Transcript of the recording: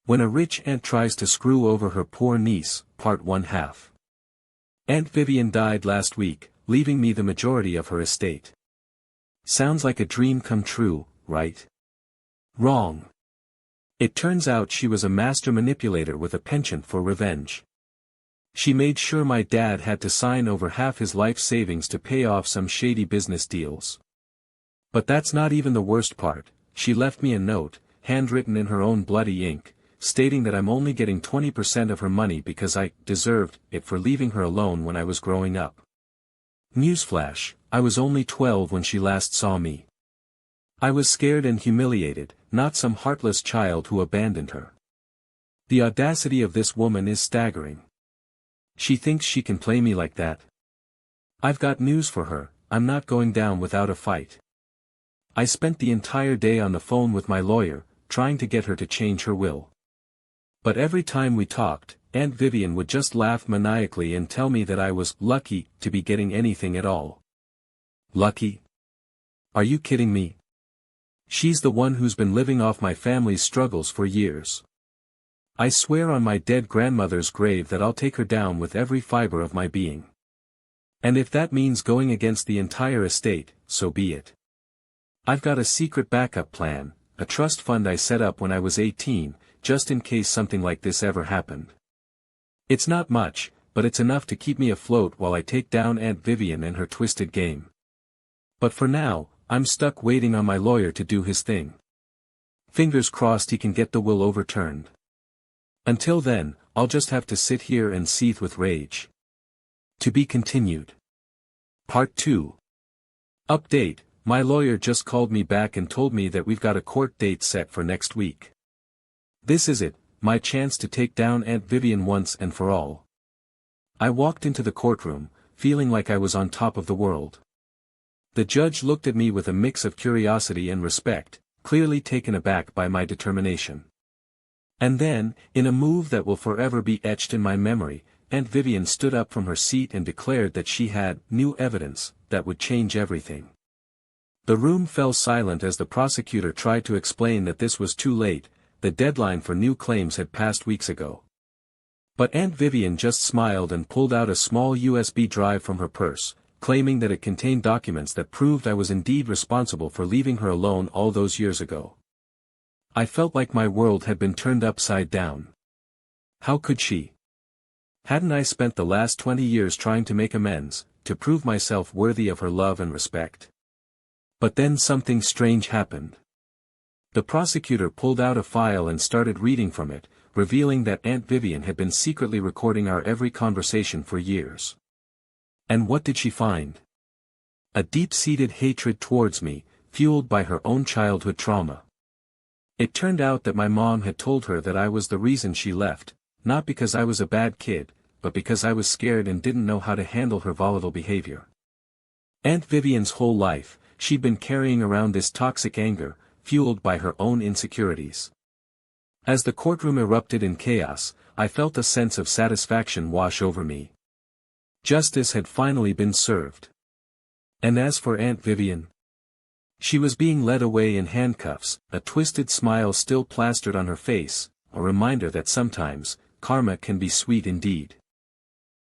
When a rich aunt tries to screw over her poor niece, Part 1/2. Aunt Vivian died last week, leaving me the majority of her estate. Sounds like a dream come true, right? Wrong. It turns out she was a master manipulator with a penchant for revenge. She made sure my dad had to sign over half his life savings to pay off some shady business deals. But that's not even the worst part. She left me a note, handwritten in her own bloody ink, stating that I'm only getting 20% of her money because I deserved it for leaving her alone when I was growing up. Newsflash, I was only 12 when she last saw me. I was scared and humiliated, not some heartless child who abandoned her. The audacity of this woman is staggering. She thinks she can play me like that. I've got news for her, I'm not going down without a fight. I spent the entire day on the phone with my lawyer, trying to get her to change her will. But every time we talked, Aunt Vivian would just laugh maniacally and tell me that I was lucky to be getting anything at all. Lucky? Are you kidding me? She's the one who's been living off my family's struggles for years. I swear on my dead grandmother's grave that I'll take her down with every fiber of my being. And if that means going against the entire estate, so be it. I've got a secret backup plan, a trust fund I set up when I was 18, just in case something like this ever happened. It's not much, but it's enough to keep me afloat while I take down Aunt Vivian and her twisted game. But for now, I'm stuck waiting on my lawyer to do his thing. Fingers crossed he can get the will overturned. Until then, I'll just have to sit here and seethe with rage. To be continued. Part 2. Update, my lawyer just called me back and told me that we've got a court date set for next week. This is it, my chance to take down Aunt Vivian once and for all. I walked into the courtroom, feeling like I was on top of the world. The judge looked at me with a mix of curiosity and respect, clearly taken aback by my determination. And then, in a move that will forever be etched in my memory, Aunt Vivian stood up from her seat and declared that she had new evidence that would change everything. The room fell silent as the prosecutor tried to explain that this was too late, the deadline for new claims had passed weeks ago. But Aunt Vivian just smiled and pulled out a small USB drive from her purse, claiming that it contained documents that proved I was indeed responsible for leaving her alone all those years ago. I felt like my world had been turned upside down. How could she? Hadn't I spent the last 20 years trying to make amends, to prove myself worthy of her love and respect? But then something strange happened. The prosecutor pulled out a file and started reading from it, revealing that Aunt Vivian had been secretly recording our every conversation for years. And what did she find? A deep-seated hatred towards me, fueled by her own childhood trauma. It turned out that my mom had told her that I was the reason she left, not because I was a bad kid, but because I was scared and didn't know how to handle her volatile behavior. Aunt Vivian's whole life, she'd been carrying around this toxic anger, fueled by her own insecurities. As the courtroom erupted in chaos, I felt a sense of satisfaction wash over me. Justice had finally been served. And as for Aunt Vivian, she was being led away in handcuffs, a twisted smile still plastered on her face, a reminder that sometimes, karma can be sweet indeed.